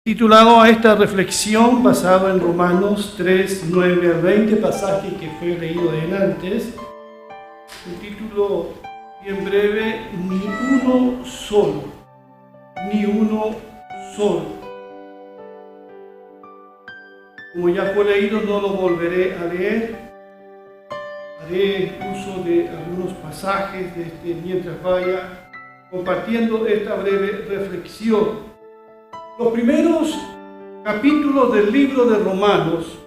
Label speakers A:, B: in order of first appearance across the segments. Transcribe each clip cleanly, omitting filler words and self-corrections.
A: Titulado a esta reflexión basado en Romanos 3, 9 al 20, pasaje que fue leído de antes, el título bien breve, ni uno solo, ni uno solo. Como ya fue leído, no lo volveré a leer, haré uso de algunos pasajes mientras vaya compartiendo esta breve reflexión. Los primeros capítulos del libro de Romanos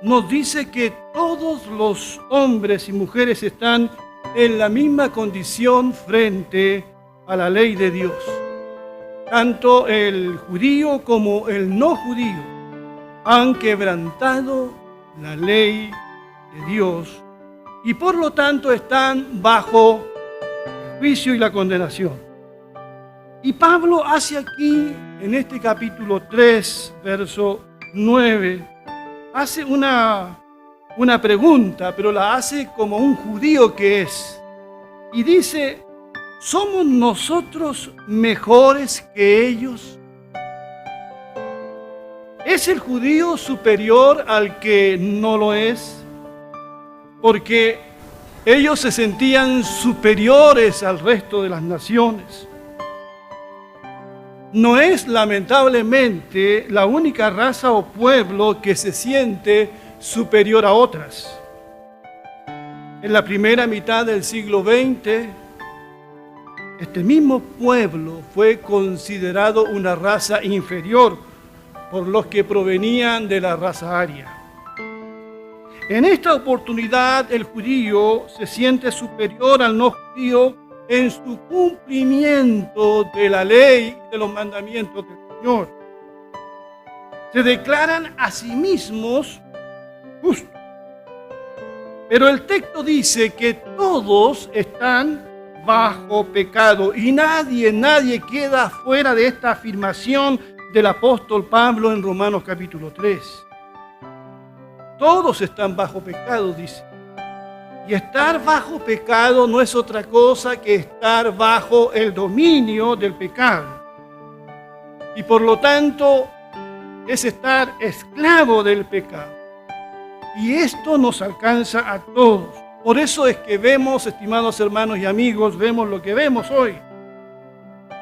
A: nos dice que todos los hombres y mujeres están en la misma condición frente a la ley de Dios. Tanto el judío como el no judío han quebrantado la ley de Dios y por lo tanto están bajo el juicio y la condenación. Y Pablo hace aquí, en este capítulo 3, verso 9, hace una pregunta, pero la hace como un judío que es. Y dice, ¿somos nosotros mejores que ellos? ¿Es el judío superior al que no lo es? Porque ellos se sentían superiores al resto de las naciones. No es lamentablemente la única raza o pueblo que se siente superior a otras. En la primera mitad del siglo XX, este mismo pueblo fue considerado una raza inferior por los que provenían de la raza aria. En esta oportunidad, el judío se siente superior al no judío en su cumplimiento de la ley y de los mandamientos del Señor. Se declaran a sí mismos justos. Pero el texto dice que todos están bajo pecado y nadie queda fuera de esta afirmación del apóstol Pablo en Romanos capítulo 3. Todos están bajo pecado, dice. Y estar bajo pecado no es otra cosa que estar bajo el dominio del pecado. Y por lo tanto, es estar esclavo del pecado. Y esto nos alcanza a todos. Por eso es que vemos, estimados hermanos y amigos, vemos lo que vemos hoy.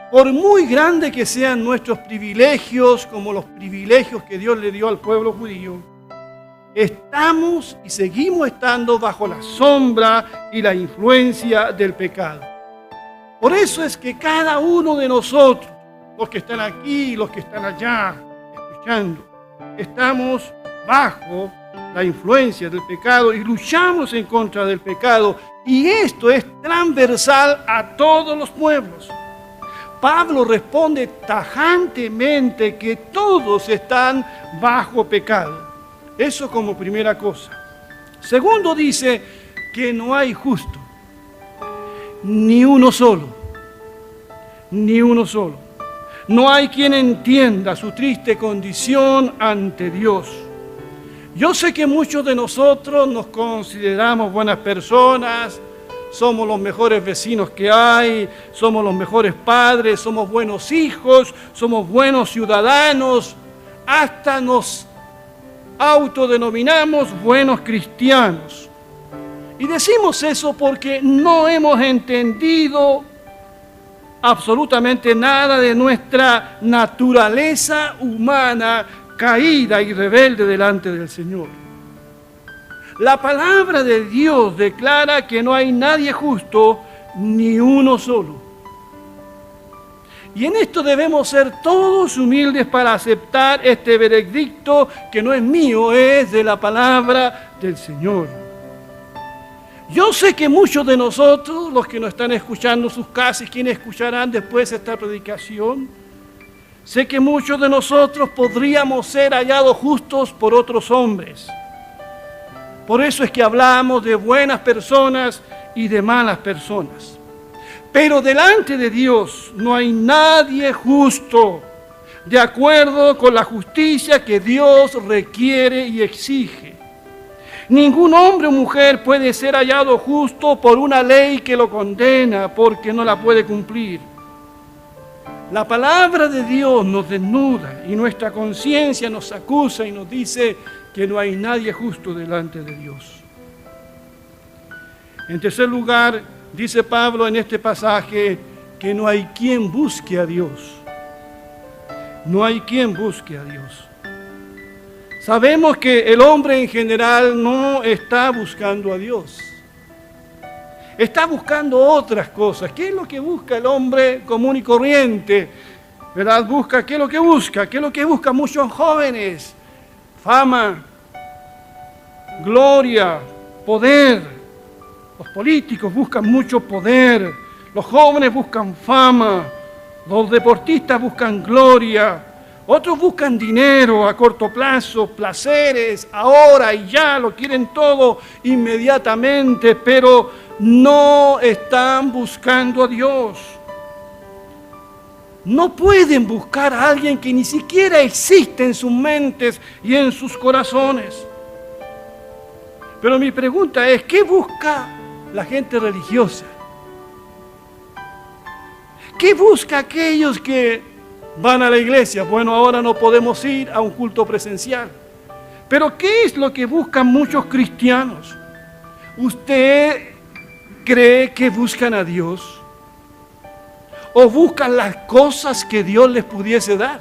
A: Por muy grande que sean nuestros privilegios, como los privilegios que Dios le dio al pueblo judío, estamos y seguimos estando bajo la sombra y la influencia del pecado. Por eso es que cada uno de nosotros, los que están aquí y los que están allá, escuchando, estamos bajo la influencia del pecado y luchamos en contra del pecado. Y esto es transversal a todos los pueblos. Pablo responde tajantemente que todos están bajo pecado. Eso como primera cosa. Segundo, dice que no hay justo, ni uno solo, ni uno solo. No hay quien entienda su triste condición ante Dios. Yo sé que muchos de nosotros nos consideramos buenas personas, somos los mejores vecinos que hay, somos los mejores padres, somos buenos hijos, somos buenos ciudadanos, hasta nos autodenominamos buenos cristianos. Y decimos eso porque no hemos entendido absolutamente nada de nuestra naturaleza humana caída y rebelde delante del Señor. La palabra de Dios declara que no hay nadie justo, ni uno solo. Y en esto debemos ser todos humildes para aceptar este veredicto que no es mío, es de la palabra del Señor. Yo sé que muchos de nosotros, los que nos están escuchando en sus casas, quienes escucharán después esta predicación, sé que muchos de nosotros podríamos ser hallados justos por otros hombres. Por eso es que hablamos de buenas personas y de malas personas. Pero delante de Dios no hay nadie justo, de acuerdo con la justicia que Dios requiere y exige. Ningún hombre o mujer puede ser hallado justo por una ley que lo condena, porque no la puede cumplir. La palabra de Dios nos desnuda y nuestra conciencia nos acusa y nos dice que no hay nadie justo delante de Dios. En tercer lugar, dice Pablo en este pasaje que no hay quien busque a Dios. No hay quien busque a Dios. Sabemos que el hombre en general no está buscando a Dios. Está buscando otras cosas. ¿Qué es lo que busca el hombre común y corriente? ¿Verdad? ¿Qué es lo que busca? ¿Qué es lo que buscan muchos jóvenes? Fama, gloria, poder. Los políticos buscan mucho poder. Los jóvenes buscan fama. Los deportistas buscan gloria. Otros buscan dinero a corto plazo, placeres, ahora y ya, lo quieren todo inmediatamente, pero no están buscando a Dios. No pueden buscar a alguien que ni siquiera existe en sus mentes y en sus corazones. Pero mi pregunta es, ¿qué busca la gente religiosa? ¿Qué busca aquellos que van a la iglesia? Bueno, ahora no podemos ir a un culto presencial. Pero ¿qué es lo que buscan muchos cristianos? ¿Usted cree que buscan a Dios? ¿O buscan las cosas que Dios les pudiese dar?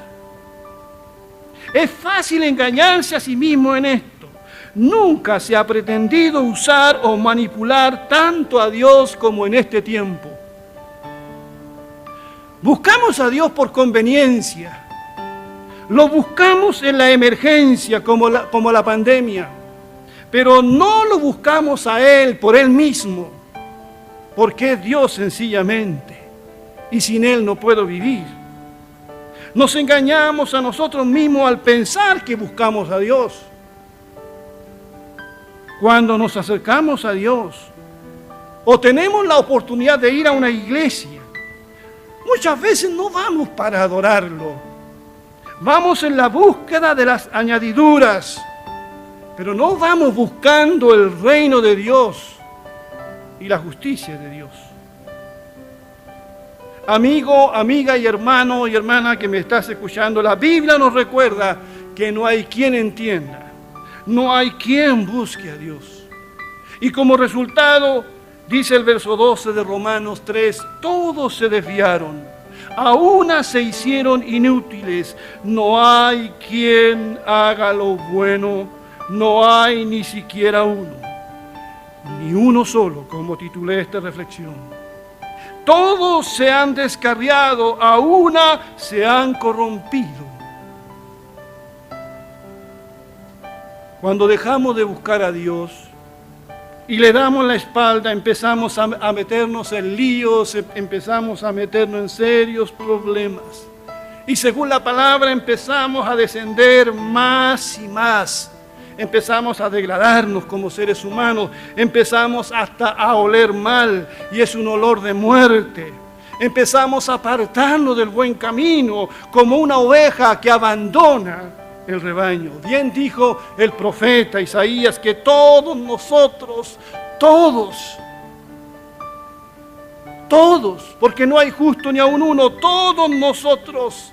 A: Es fácil engañarse a sí mismo en esto. Nunca se ha pretendido usar o manipular tanto a Dios como en este tiempo. Buscamos a Dios por conveniencia. Lo buscamos en la emergencia como la pandemia. Pero no lo buscamos a Él por Él mismo. Porque es Dios sencillamente. Y sin Él no puedo vivir. Nos engañamos a nosotros mismos al pensar que buscamos a Dios. Cuando nos acercamos a Dios o tenemos la oportunidad de ir a una iglesia, muchas veces no vamos para adorarlo. Vamos en la búsqueda de las añadiduras, pero no vamos buscando el reino de Dios y la justicia de Dios. Amigo, amiga y hermano y hermana que me estás escuchando, la Biblia nos recuerda que no hay quien entienda, no hay quien busque a Dios. Y como resultado, dice el verso 12 de Romanos 3, todos se desviaron, a una se hicieron inútiles, no hay quien haga lo bueno, no hay ni siquiera uno, ni uno solo, como titulé esta reflexión. Todos se han descarriado, a una se han corrompido. Cuando dejamos de buscar a Dios y le damos la espalda, empezamos a meternos en líos, empezamos a meternos en serios problemas. Y según la palabra empezamos a descender más y más. Empezamos a degradarnos como seres humanos, empezamos hasta a oler mal y es un olor de muerte. Empezamos a apartarnos del buen camino como una oveja que abandona el rebaño. Bien dijo el profeta Isaías que todos nosotros, todos, porque no hay justo ni aun uno, todos nosotros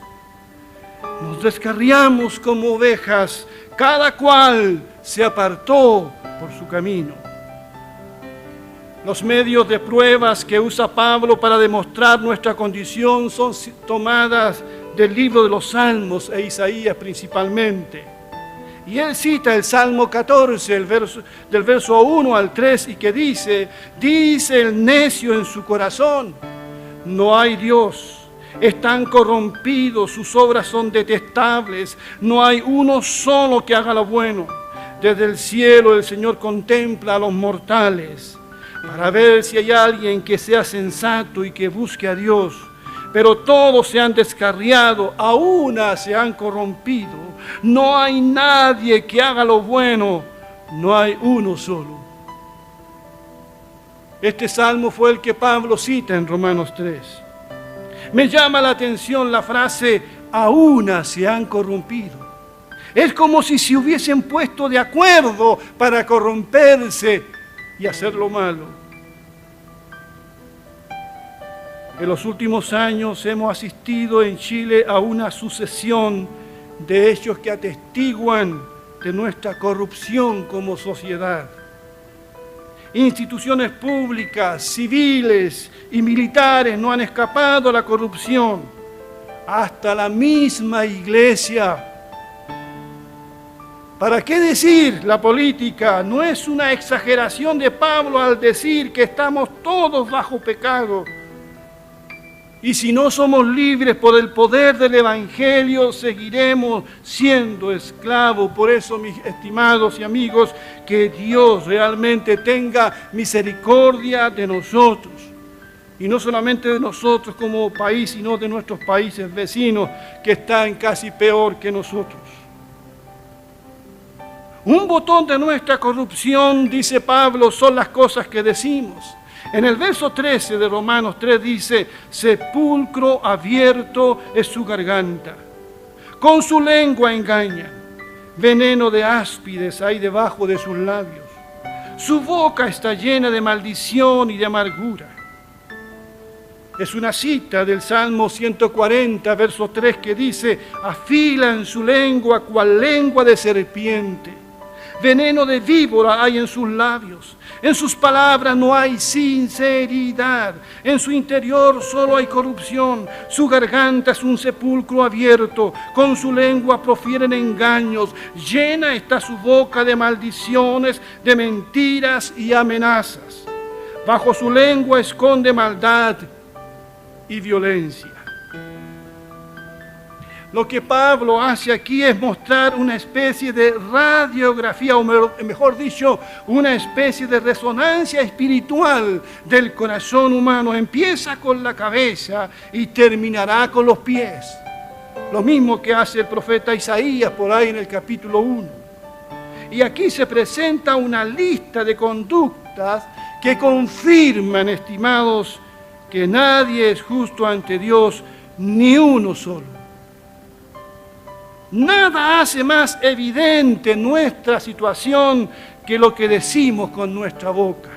A: nos descarriamos como ovejas. Cada cual se apartó por su camino. Los medios de pruebas que usa Pablo para demostrar nuestra condición son tomadas del libro de los Salmos e Isaías principalmente. Y él cita el Salmo 14, del verso 1 al 3, y que dice el necio en su corazón, no hay Dios. Están corrompidos, sus obras son detestables, no hay uno solo que haga lo bueno. Desde el cielo el Señor contempla a los mortales para ver si hay alguien que sea sensato y que busque a Dios. Pero todos se han descarriado, a una se han corrompido. No hay nadie que haga lo bueno, no hay uno solo. Este salmo fue el que Pablo cita en Romanos 3. Me llama la atención la frase, a una se han corrompido. Es como si se hubiesen puesto de acuerdo para corromperse y hacer lo malo. En los últimos años hemos asistido en Chile a una sucesión de hechos que atestiguan de nuestra corrupción como sociedad. Instituciones públicas, civiles y militares no han escapado a la corrupción. Hasta la misma iglesia. ¿Para qué decir la política? No es una exageración de Pablo al decir que estamos todos bajo pecado. Y si no somos libres por el poder del Evangelio, seguiremos siendo esclavos. Por eso, mis estimados y amigos, que Dios realmente tenga misericordia de nosotros. Y no solamente de nosotros como país, sino de nuestros países vecinos, que están casi peor que nosotros. Un botón de nuestra corrupción, dice Pablo, son las cosas que decimos. En el verso 13 de Romanos 3 dice, sepulcro abierto es su garganta, con su lengua engañan, veneno de áspides hay debajo de sus labios, su boca está llena de maldición y de amargura. Es una cita del Salmo 140, verso 3, que dice, afilan su lengua cual lengua de serpiente, veneno de víbora hay en sus labios. En sus palabras no hay sinceridad. En su interior solo hay corrupción. Su garganta es un sepulcro abierto. Con su lengua profieren engaños. Llena está su boca de maldiciones, de mentiras y amenazas. Bajo su lengua esconde maldad y violencia. Lo que Pablo hace aquí es mostrar una especie de radiografía, o mejor dicho, una especie de resonancia espiritual del corazón humano. Empieza con la cabeza y terminará con los pies. Lo mismo que hace el profeta Isaías por ahí en el capítulo 1. Y aquí se presenta una lista de conductas que confirman, estimados, que nadie es justo ante Dios, ni uno solo. Nada hace más evidente nuestra situación que lo que decimos con nuestra boca.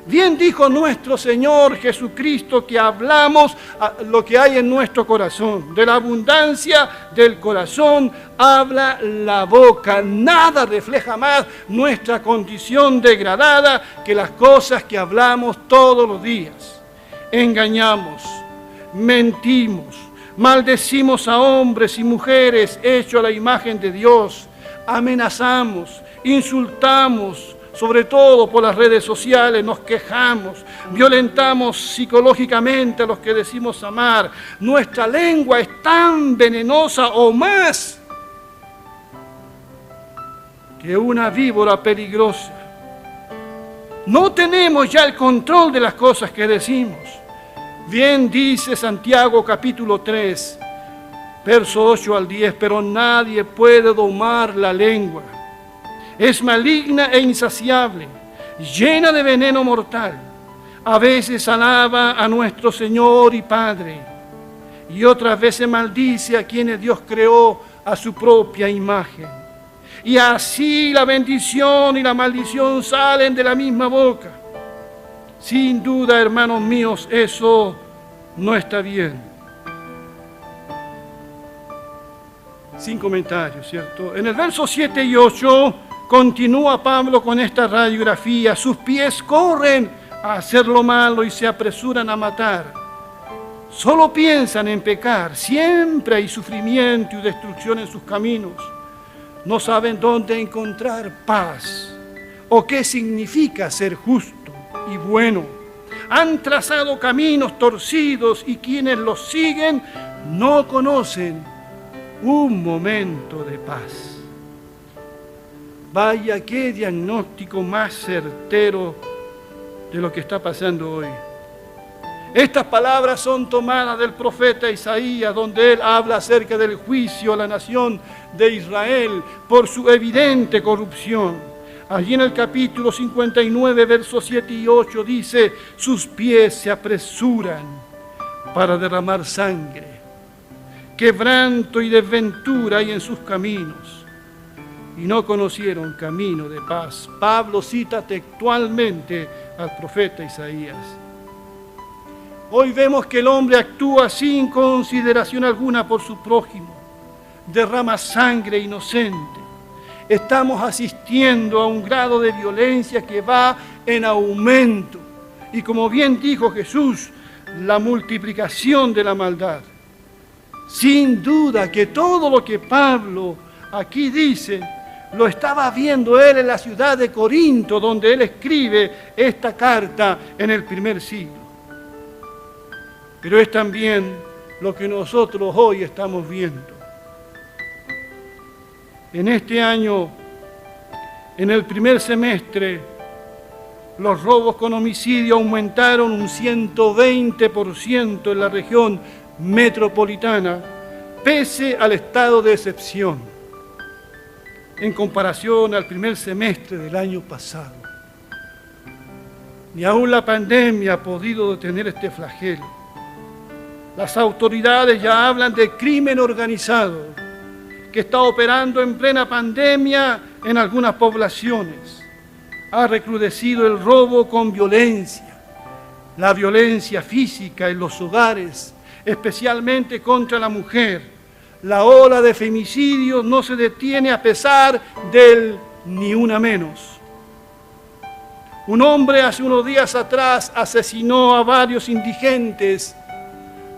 A: Bien dijo nuestro Señor Jesucristo que hablamos lo que hay en nuestro corazón. De la abundancia del corazón habla la boca. Nada refleja más nuestra condición degradada que las cosas que hablamos todos los días. Engañamos, mentimos, maldecimos a hombres y mujeres hechos a la imagen de Dios. Amenazamos, insultamos, sobre todo por las redes sociales, nos quejamos, violentamos psicológicamente a los que decimos amar. Nuestra lengua es tan venenosa o más que una víbora peligrosa. No tenemos ya el control de las cosas que decimos. Bien dice Santiago capítulo 3, verso 8 al 10, pero nadie puede domar la lengua. Es maligna e insaciable, llena de veneno mortal. A veces alaba a nuestro Señor y Padre, y otras veces maldice a quienes Dios creó a su propia imagen. Y así la bendición y la maldición salen de la misma boca. Sin duda, hermanos míos, eso no está bien. Sin comentarios, ¿cierto? En el verso 7 y 8 continúa Pablo con esta radiografía. Sus pies corren a hacer lo malo y se apresuran a matar. Solo piensan en pecar. Siempre hay sufrimiento y destrucción en sus caminos. No saben dónde encontrar paz o qué significa ser justo y bueno. Han trazado caminos torcidos y quienes los siguen no conocen un momento de paz. Vaya qué diagnóstico más certero de lo que está pasando hoy. Estas palabras son tomadas del profeta Isaías, donde él habla acerca del juicio a la nación de Israel por su evidente corrupción. Allí en el capítulo 59, versos 7 y 8 dice, sus pies se apresuran para derramar sangre. Quebranto y desventura hay en sus caminos, y no conocieron camino de paz. Pablo cita textualmente al profeta Isaías. Hoy vemos que el hombre actúa sin consideración alguna por su prójimo, derrama sangre inocente. Estamos asistiendo a un grado de violencia que va en aumento. Y como bien dijo Jesús, la multiplicación de la maldad. Sin duda que todo lo que Pablo aquí dice, lo estaba viendo él en la ciudad de Corinto, donde él escribe esta carta en el primer siglo. Pero es también lo que nosotros hoy estamos viendo. En este año, en el primer semestre, los robos con homicidio aumentaron un 120% en la región metropolitana, pese al estado de excepción, en comparación al primer semestre del año pasado. Ni aún la pandemia ha podido detener este flagelo. Las autoridades ya hablan de crimen organizado, que está operando en plena pandemia en algunas poblaciones. Ha recrudecido el robo con violencia, la violencia física en los hogares, especialmente contra la mujer. La ola de femicidios no se detiene a pesar del ni una menos. Un hombre hace unos días atrás asesinó a varios indigentes,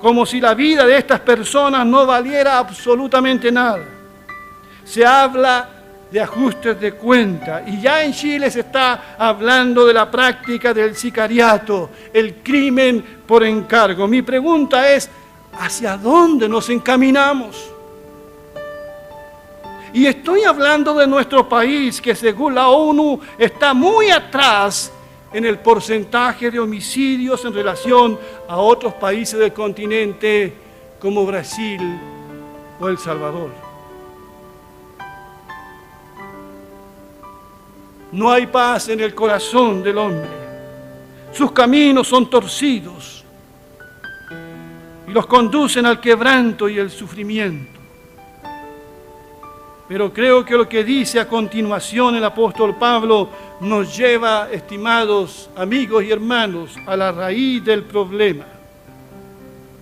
A: como si la vida de estas personas no valiera absolutamente nada. Se habla de ajustes de cuenta y ya en Chile se está hablando de la práctica del sicariato, el crimen por encargo. Mi pregunta es, ¿hacia dónde nos encaminamos? Y estoy hablando de nuestro país, que según la ONU está muy atrás en el porcentaje de homicidios en relación a otros países del continente como Brasil o El Salvador. No hay paz en el corazón del hombre. Sus caminos son torcidos y los conducen al quebranto y el sufrimiento. Pero creo que lo que dice a continuación el apóstol Pablo nos lleva, estimados amigos y hermanos, a la raíz del problema.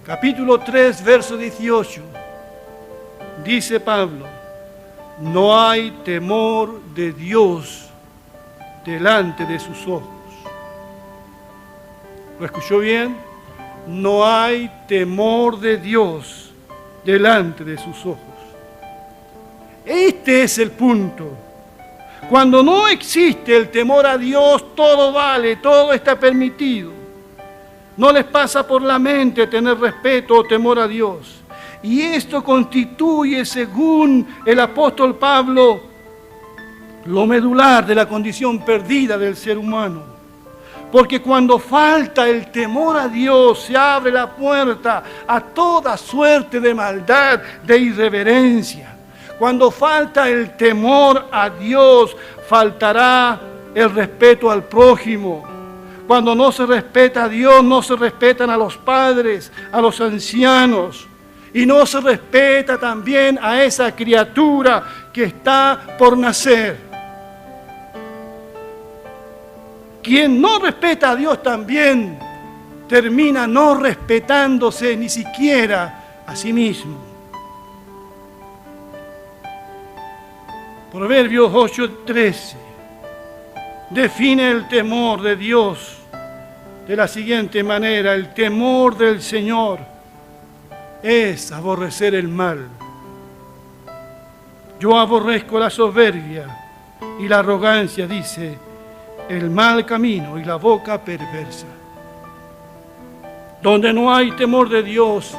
A: Capítulo 3, verso 18. Dice Pablo: no hay temor de Dios delante de sus ojos. ¿Lo escuchó bien? No hay temor de Dios delante de sus ojos. Este es el punto. Cuando no existe el temor a Dios, todo vale, todo está permitido. No les pasa por la mente tener respeto o temor a Dios. Y esto constituye, según el apóstol Pablo, lo medular de la condición perdida del ser humano. Porque cuando falta el temor a Dios, se abre la puerta a toda suerte de maldad, de irreverencia. Cuando falta el temor a Dios, faltará el respeto al prójimo. Cuando no se respeta a Dios, no se respetan a los padres, a los ancianos. Y no se respeta también a esa criatura que está por nacer. Quien no respeta a Dios también termina no respetándose ni siquiera a sí mismo. Proverbios 8:13 define el temor de Dios de la siguiente manera: el temor del Señor es aborrecer el mal. Yo aborrezco la soberbia y la arrogancia, dice, el mal camino y la boca perversa. Donde no hay temor de Dios,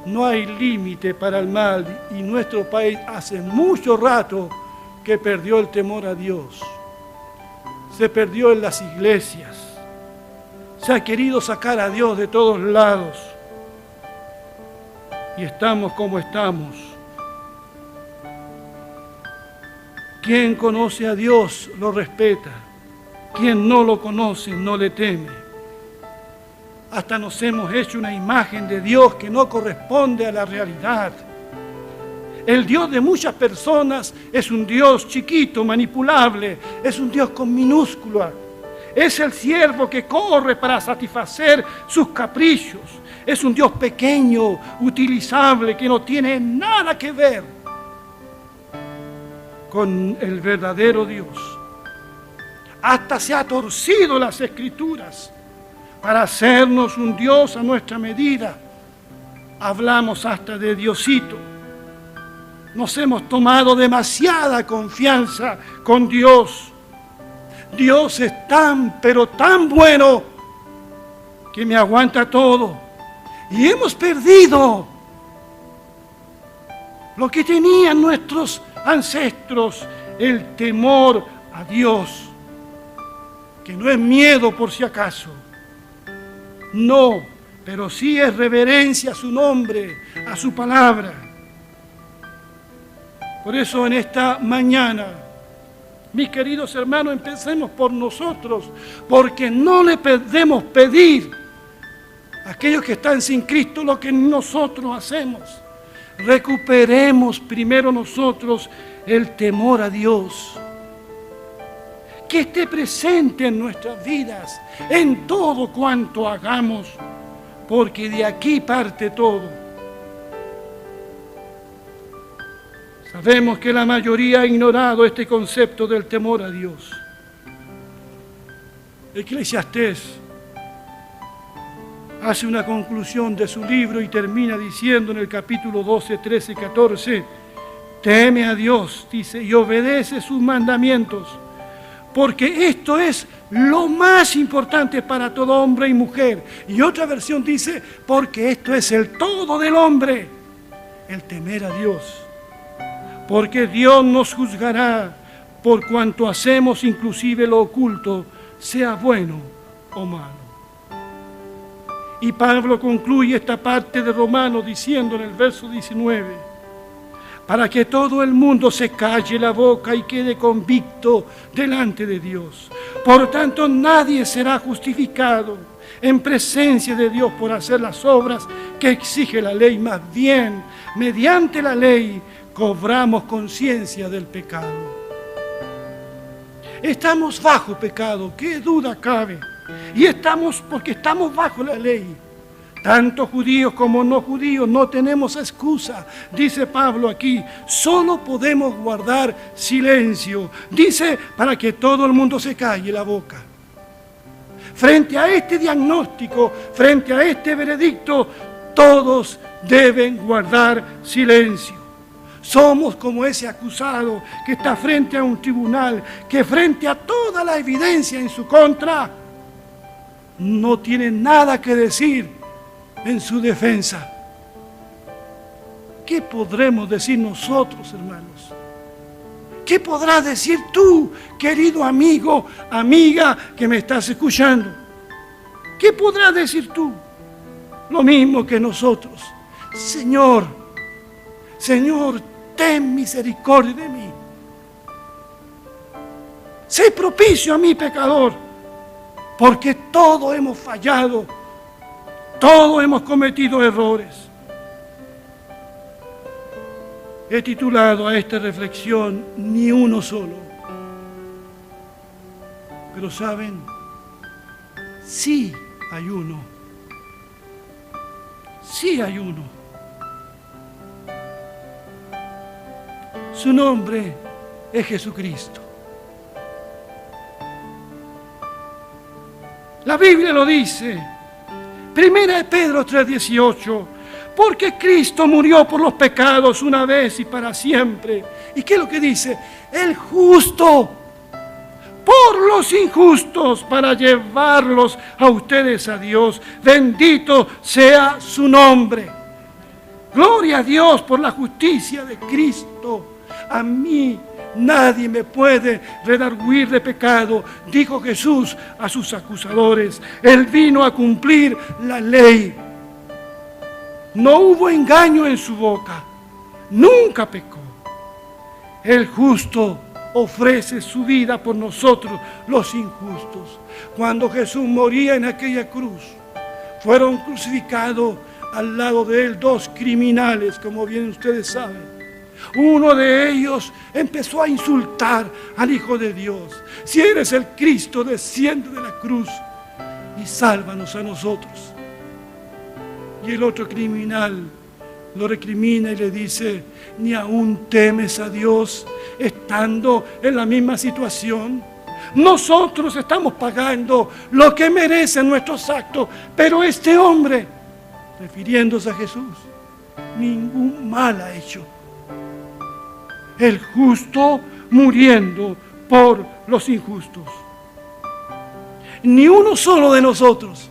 A: no hay límite para el mal, y nuestro país hace mucho rato que perdió el temor a Dios. Se perdió en las iglesias. Se ha querido sacar a Dios de todos lados. Y estamos como estamos. Quien conoce a Dios lo respeta. Quien no lo conoce no le teme. Hasta nos hemos hecho una imagen de Dios que no corresponde a la realidad. El Dios de muchas personas es un Dios chiquito, manipulable, es un Dios con minúscula. Es el siervo que corre para satisfacer sus caprichos. Es un Dios pequeño, utilizable, que no tiene nada que ver con el verdadero Dios. Hasta se ha torcido las Escrituras para hacernos un Dios a nuestra medida. Hablamos hasta de Diosito. Nos hemos tomado demasiada confianza con Dios. Dios es tan, pero tan bueno que me aguanta todo. Y hemos perdido lo que tenían nuestros ancestros, el temor a Dios, que no es miedo por si acaso. No, pero sí es reverencia a su nombre, a su palabra. Por eso en esta mañana, mis queridos hermanos, empecemos por nosotros, porque no le podemos pedir a aquellos que están sin Cristo lo que nosotros hacemos. Recuperemos primero nosotros el temor a Dios, que esté presente en nuestras vidas, en todo cuanto hagamos, porque de aquí parte todo. Sabemos que la mayoría ha ignorado este concepto del temor a Dios. Eclesiastés hace una conclusión de su libro y termina diciendo en el capítulo 12, 13 y 14, teme a Dios, dice, y obedece sus mandamientos, porque esto es lo más importante para todo hombre y mujer. Y otra versión dice, porque esto es el todo del hombre, el temer a Dios. Porque Dios nos juzgará por cuanto hacemos, inclusive lo oculto, sea bueno o malo. Y Pablo concluye esta parte de Romanos diciendo en el verso 19, para que todo el mundo se calle la boca y quede convicto delante de Dios. Por tanto, nadie será justificado en presencia de Dios por hacer las obras que exige la ley. Más bien, mediante la ley, cobramos conciencia del pecado. Estamos bajo pecado, qué duda cabe. Y porque estamos bajo la ley. Tanto judíos como no judíos no tenemos excusa, dice Pablo aquí. Solo podemos guardar silencio. Dice, para que todo el mundo se calle la boca. Frente a este diagnóstico, frente a este veredicto, todos deben guardar silencio. Somos como ese acusado que está frente a un tribunal, que frente a toda la evidencia en su contra, no tiene nada que decir en su defensa. ¿Qué podremos decir nosotros, hermanos? ¿Qué podrás decir tú, querido amigo, amiga que me estás escuchando? ¿Qué podrás decir tú? Lo mismo que nosotros. Señor, Señor, ten misericordia de mí. Sé propicio a mi pecador, porque todos hemos fallado, todos hemos cometido errores. He titulado a esta reflexión ni uno solo. Pero ¿saben? Sí hay uno. Sí hay uno. Su nombre es Jesucristo. La Biblia lo dice. Primera de Pedro 3:18. Porque Cristo murió por los pecados una vez y para siempre. ¿Y qué es lo que dice? El justo por los injustos para llevarlos a ustedes a Dios. Bendito sea su nombre. Gloria a Dios por la justicia de Cristo. A mí nadie me puede redarguir de pecado, dijo Jesús a sus acusadores. Él vino a cumplir la ley. No hubo engaño en su boca. Nunca pecó. El justo ofrece su vida por nosotros, los injustos. Cuando Jesús moría en aquella cruz, fueron crucificados al lado de él dos criminales, como bien ustedes saben. Uno de ellos empezó a insultar al Hijo de Dios. Si eres el Cristo, desciende de la cruz y sálvanos a nosotros. Y el otro criminal lo recrimina y le dice: ¿ni aún temes a Dios estando en la misma situación? Nosotros estamos pagando lo que merecen nuestros actos, pero este hombre, refiriéndose a Jesús, ningún mal ha hecho. El justo muriendo por los injustos. Ni uno solo de nosotros,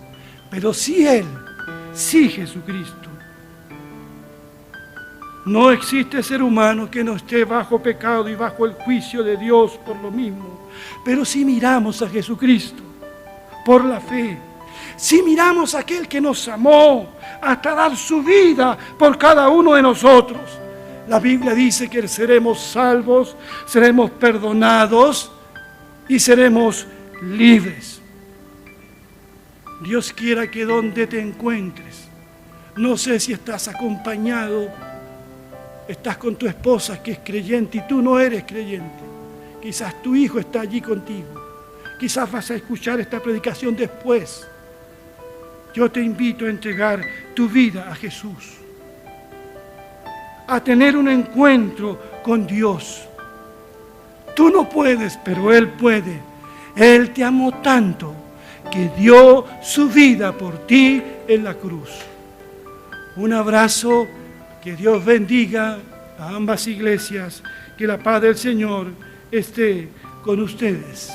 A: pero sí Él, sí Jesucristo. No existe ser humano que no esté bajo pecado y bajo el juicio de Dios por lo mismo. Pero si miramos a Jesucristo por la fe, si miramos a aquel que nos amó hasta dar su vida por cada uno de nosotros, la Biblia dice que seremos salvos, seremos perdonados y seremos libres. Dios quiera que donde te encuentres, no sé si estás acompañado, estás con tu esposa que es creyente y tú no eres creyente. Quizás tu hijo está allí contigo. Quizás vas a escuchar esta predicación después. Yo te invito a entregar tu vida a Jesús, a tener un encuentro con Dios. Tú no puedes, pero Él puede. Él te amó tanto que dio su vida por ti en la cruz. Un abrazo, que Dios bendiga a ambas iglesias, que la paz del Señor esté con ustedes.